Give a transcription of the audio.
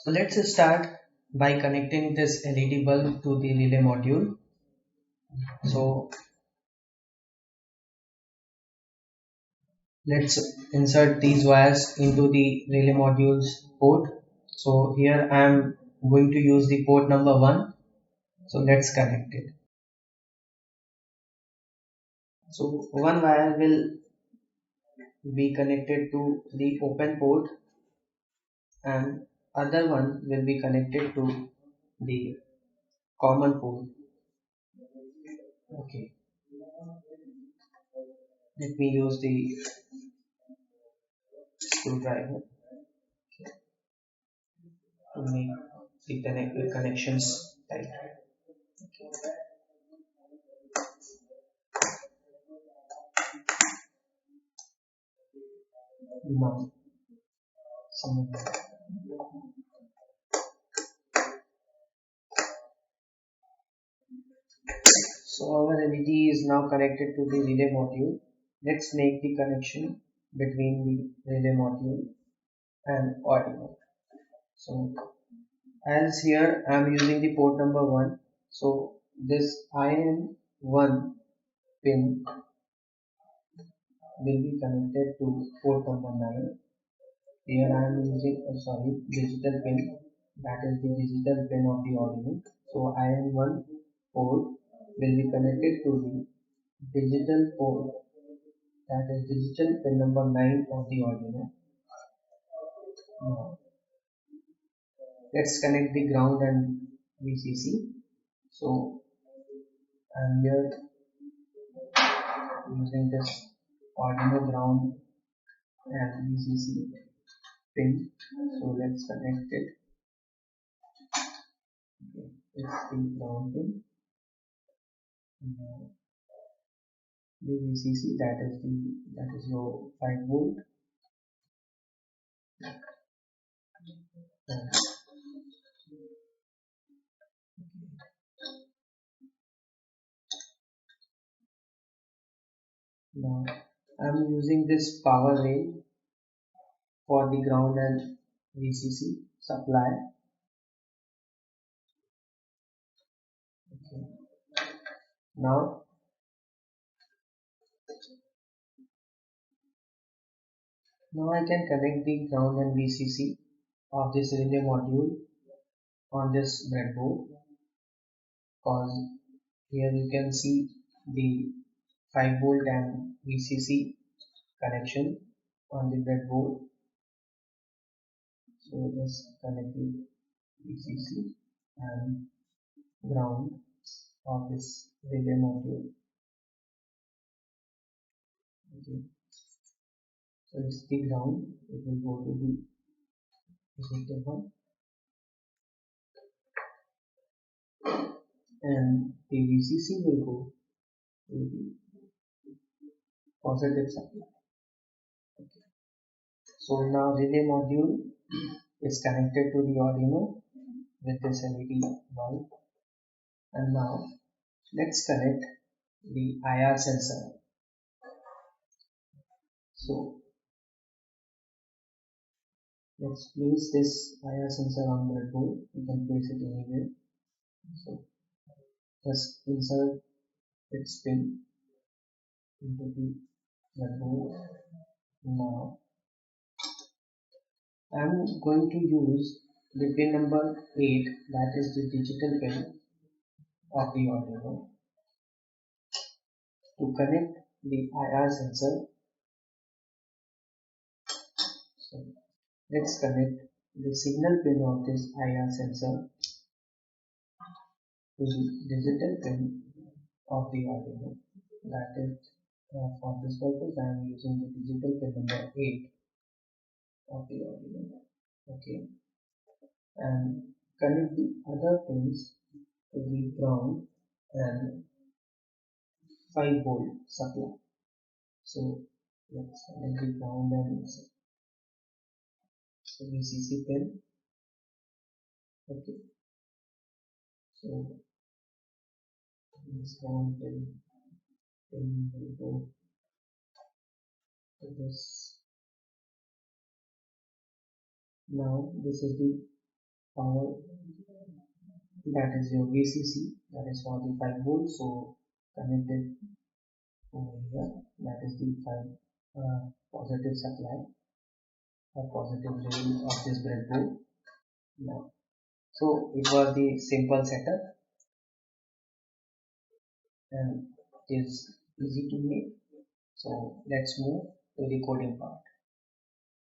So let's start by connecting this LED bulb to the relay module. So let's insert these wires into the relay module's port. So here I am going to use the port number 1. So let's connect it. So one wire will be connected to the open port and other one will be connected to the common port. Okay, let me use the screwdriver to make the connections tight. Now, some so our LED is now connected to the relay module. Let's make the connection between the relay module and Arduino. So as here I am using the port number 1. So this IN1 pin will be connected to port number 9. Here I am using digital pin, that is the digital pin of the Arduino. So IN1 port will be connected to the digital port, that is digital pin number 9 of the Arduino. Now let's connect the ground and VCC. So I'm here using this Arduino ground and VCC pin. So let's connect it. Okay, it's the ground pin. Now the VCC, that is your 5 volt. And now I'm using this power rail for the ground and VCC supply. Okay. Now I can connect the ground and VCC of this relay module on this breadboard, because here you can see the 5 volt and VCC connection on the breadboard. So just connect the VCC and ground of this relay module. Okay. So it's the ground, it will go to the positive one, and the VCC will go to the positive supply. Okay. So now relay module is connected to the Arduino with this LED bulb, and now let's connect the IR sensor. So let's place this IR sensor on breadboard. You can place it anywhere. So just insert its pin into the breadboard. Now I'm going to use the pin number 8, that is the digital pin of the Arduino, to connect the IR sensor. So let's connect the signal pin of this IR sensor to the digital pin of the Arduino. That is, for this purpose I am using the digital pin number 8 of the Arduino. Okay, and connect the other pins to the ground and 5 volt supply. So let's connect the ground and VCC pin. Okay, so this ground pin will go to this. Now this is the power, that is your VCC, that is for the 5 volts. So connected over here, that is the 5 positive supply or positive rail of this breadboard. Now, so it was the simple setup and it is easy to make. So let's move to the coding part.